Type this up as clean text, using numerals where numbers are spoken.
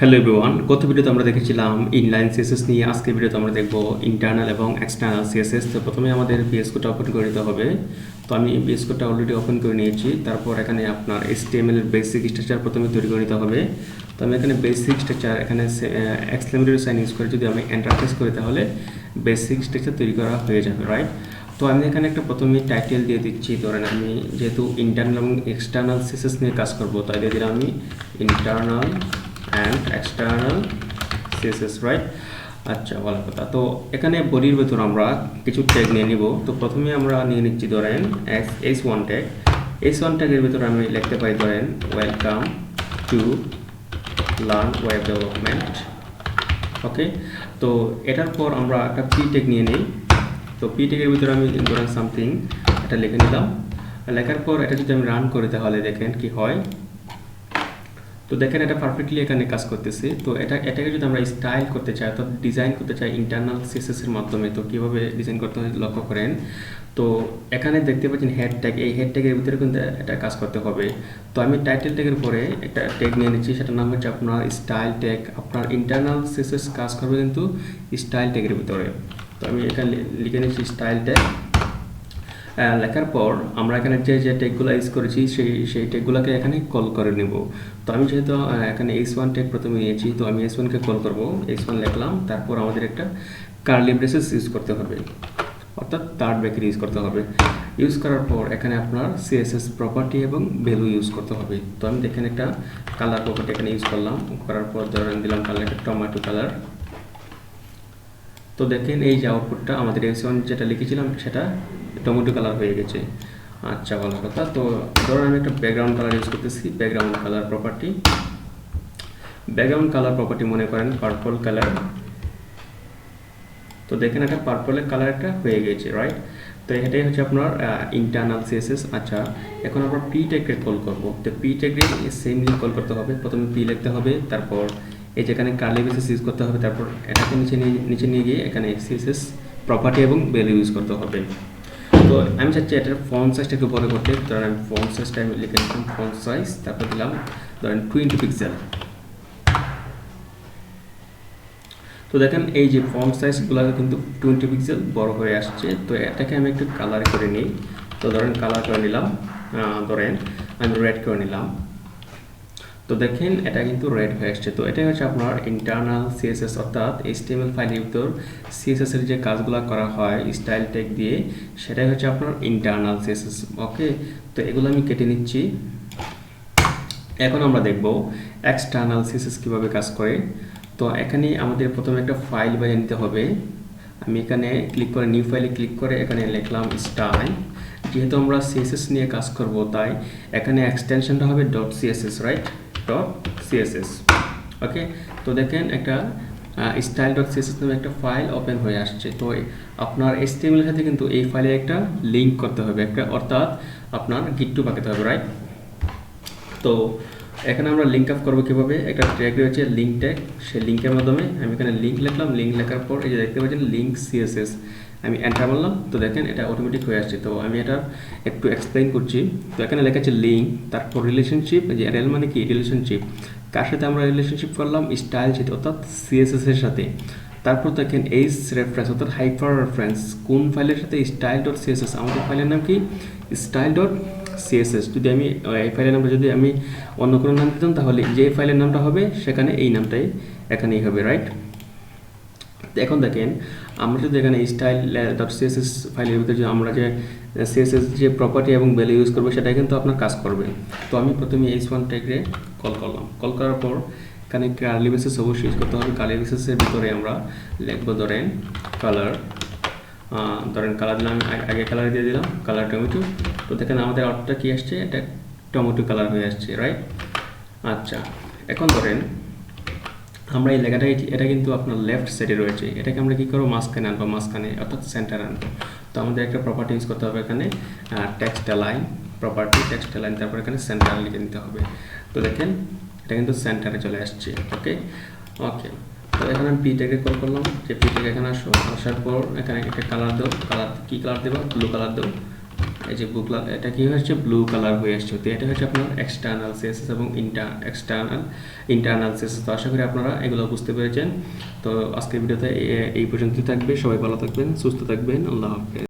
Hello everyone, গত ভিডিওতে আমরা দেখেছিলাম ইনলাইন সিএসএস নিয়ে। আজকের ভিডিওতে আমরা দেখব ইন্টারনাল এবং এক্সটার্নাল সিএসএস। তো প্রথমে আমাদের পিএস কোডটা ওপেন করে নিতে হবে। তো আমি পিএস কোডটা অলরেডি ওপেন করে নিয়েছি। তারপর এখানে আপনার HTML এর বেসিক স্ট্রাকচার প্রথমে তৈরি করে নিতে হবে। তো আমি এখানে বেসিক স্ট্রাকচার এখানে এক্সক্লেমেটরি সাইন ইউজ করে যদি আমি এন্টার প্রেস করি তাহলে বেসিক স্ট্রাকচার তৈরি করা হয়ে যাবে, রাইট? তো আমি এখানে একটা প্রথমে টাইটেল দিয়ে দিচ্ছি। ধরেন আমি যেহেতু ইন্টারনাল এবং এক্সটার্নাল সিএসএস নিয়ে কাজ করব, তাই দিয়ে দিলাম আমি internal and external CSS, right? আচ্ছা, ভালো কথা। তো এখানে বডির ভেতর আমরা কিছু ট্যাগ নিয়ে নিব। তো প্রথমে আমরা নিয়ে নিচ্ছি ধরেন h1 ট্যাগ। h1 ট্যাগের ভেতর আমি লিখতে পারি ধরেন welcome to learn web development. Okay, তো এটার পর আমরা একটা পি ট্যাগ নিয়ে নিই। তো পি ট্যাগের ভিতরে আমি ধরেন সামথিং এটা লিখে নিলাম। লেখার পর এটা যদি আমি রান করি তাহলে দেখেন কি হয়। তো দেখেন এটা পারফেক্টলি এখানে কাজ করতেছে। তো এটাকে যদি আমরা স্টাইল করতে চাই অর্থাৎ ডিজাইন করতে চাই ইন্টারনাল সিএসএস এর মাধ্যমে, তো কিভাবে ডিজাইন করতে হয় লক্ষ্য করেন। তো এখানে দেখতে পাচ্ছেন হেড ট্যাগ, এই হেড ট্যাগের ভিতরে কিন্তু এটা কাজ করতে হবে। তো আমি টাইটেল ট্যাগের পরে একটা ট্যাগ নিয়ে নিচ্ছি, সেটার নাম হচ্ছে আপনার স্টাইল ট্যাগ। আপনার ইন্টারনাল সিএসএস কাজ করবে কিন্তু স্টাইল ট্যাগের ভিতরে। তো আমি এখানে লিখে নিচ্ছি স্টাইল ট্যাগ। লেখার পর আমরা এখানে যে ট্যাগগুলো ইউজ করেছি সেই ট্যাগগুলোকে এখানে কল করে নেব। তো আমি যেহেতু এখানে h1 ট্যাগ প্রথমে নিয়েছি, তো আমি h1কে কল করব। h1 লিখলাম, তারপর আমাদের একটা কার্লি ব্রেসেস ইউজ করতে হবে, অর্থাৎ থার্ড ব্র্যাকেট ইউজ করতে হবে। ইউজ করার পর এখানে আপনার CSS প্রপার্টি এবং ভ্যালু ইউজ করতে হবে। তো আমি দেখেন একটা কালার প্রপার্টি এখানে ইউজ করলাম, করার পর ধরেন দিলাম কালার একটা টমেটো কালার। তো দেখেন এই যে আউটপুটটা আমাদের h1 যেটা লিখেছিলাম সেটা টমেটো কালার হয়ে গেছে। আচ্ছা, ভালো কথা। তো ধরুন আমি একটা ব্যাকগ্রাউন্ড কালার ইউজ করতেছি, background colour property. Background colour property মনে করেন পার্পল কালার। তো দেখেন একটা পার্পলের কালার একটা হয়ে গেছে, রাইট? তো এটাই হচ্ছে আপনার ইন্টারনাল সিএসএস। আচ্ছা, এখন আমরা পি ট্যাগকে কল করব। তো পি ট্যাগে সেমলি কল করতে হবে। প্রথমে পি লিখতে হবে, তারপর এই যেখানে কার্লি ব্রেসেস ইউজ করতে হবে, তারপর এটাকে নিচে নিয়ে গিয়ে এখানে CSS প্রপার্টি এবং ভ্যালু ইউজ করতে হবে। তো আমি চাচ্ছি এটার ফন্ট সাইজটা একটু বড় করতে। ধরেন আমি ফন্ট সাইজটা আমি লিখে নিলাম ফন্ট সাইজ, তারপর দিলাম ধরেন 20 পিক্সেল। তো দেখেন এই যে ফন্ট সাইজগুলো কিন্তু 20 পিক্সেল বড় হয়ে আসছে। তো এটাকে আমি একটু কালার করে নিই। তো ধরেন কালার করে নিলাম, ধরেন আমি রেড করে নিলাম। তো দেখেন এটা কিন্তু রেড হয়ে আসছে। তো এটাই হচ্ছে আপনার ইন্টারনাল সিএসএস, অর্থাৎ HTML ফাইলের ভিতর CSS এর যে কাজগুলো করা হয় স্টাইল ট্যাগ দিয়ে, সেটাই হচ্ছে আপনার ইন্টারনাল সিএসএস। ওকে, তো এগুলো আমি কেটে নিচ্ছি। এখন আমরা দেখব এক্সটার্নাল সিএসএস কিভাবে কাজ করে। তো এখানে আমাদের প্রথমে একটা ফাইল বানিয়ে নিতে হবে। আমি এখানে ক্লিক করে নিউ ফাইলে ক্লিক করে এখানে লিখলাম স্টাইল। যেহেতু আমরা CSS নিয়ে কাজ করব, তাই এখানে এক্সটেনশনটা হবে .css, রাইট? .css। ওকে, তো দেখেন একটা style.css নামে একটা ফাইল ওপেন হয়ে আসছে। তো আপনার HTML এর সাথে কিন্তু এই ফাইলে একটা লিঙ্ক করতে হবে, একটা অর্থাৎ আপনার গিট টু পাঠাতে হবে, রাইট? তো এখানে আমরা লিঙ্ক আপ করবো কিভাবে, একটা ট্যাগ রয়েছে লিঙ্ক ট্যাগ, সেই লিঙ্কের মাধ্যমে আমি এখানে লিঙ্ক লিখলাম। লিঙ্ক লেখার পর এই যে দেখতে পাচ্ছেন লিঙ্ক CSS, আমি এন্টার মারলাম। তো দেখেন এটা অটোমেটিক হয়ে আসছে। তো আমি এটা একটু এক্সপ্লেইন করছি। তো এখানে লেখা আছে লিঙ্ক, তারপর রিলেশনশিপ। যে রেল মানে কি রিলেশনশিপ, কার সাথে আমরা রিলেশনশিপ করলাম, স্টাইল সাথে অর্থাৎ CSS এর সাথে। তারপর দেখেন এইচ রেফারেন্স অর্থাৎ হাইপার রেফারেন্স, কোন ফাইলের সাথে, style.css। আমাদের ফাইলের নাম কি style.css। যদি আমি এই ফাইলের নামটা যদি আমি অন্য কোনো নাম দিতাম তাহলে যে ফাইলের নামটা হবে সেখানে এই নামটাই এখানেই হবে, রাইট? এখন দেখেন আমরা যদি এখানে style.css ফাইলের ভিতরে যে আমরা যে CSS যে প্রপার্টি এবং ভ্যালু ইউজ করবো সেটাই কিন্তু আপনার কাজ করবে। তো আমি প্রথমে h1 ট্যাগে কল করলাম। কল করার পর এখানে কার্লি ব্রেসেস অবশ্যই ইউজ করতে হবে। কার্লি ব্রেসেসের ভিতরে আমরা লিখবো ধরেন কালার। ধরেন কালার দিলাম, আগে কালার দিয়ে দিলাম কালার টমেটো। তো দেখেন আমাদের আউটটা কি আসছে, এটা টমেটো কালার হয়ে আসছে, রাইট? আচ্ছা, এখন ধরেন আমরা এই লেখাটা এটা কিন্তু আপনার লেফট সাইডে রয়েছে, এটাকে আমরা কি করবো মাঝখানে আনবো, মাঝখানে অর্থাৎ সেন্টার আনবো। তো আমাদের একটা প্রপার্টি ইউজ করতে হবে এখানে text align property, text align, তারপর এখানে সেন্টার লিখে নিতে হবে। তো দেখেন এটা কিন্তু সেন্টারে চলে আসছে। ওকে ওকে, তো এখানে আমি পি ট্যাগে কল করলাম, যে পি ট্যাগ এখানে আসার পর এখানে একটা কালার দাও। কালার কি কালার দেবো, ব্লু কালার দাও। এই যে এটা কি হচ্ছে ব্লু কালার হয়ে আসছে। তো এটা হচ্ছে আপনার এক্সটার্নাল সিএসএস এবং ইন্টারনাল সিএসএস। তো আশা করি আপনারা এগুলো বুঝতে পেরেছেন। তো আজকের ভিডিওতে এই পর্যন্তই থাকবে। সবাই ভালো থাকবেন, সুস্থ থাকবেন। আল্লাহ হাফেজ।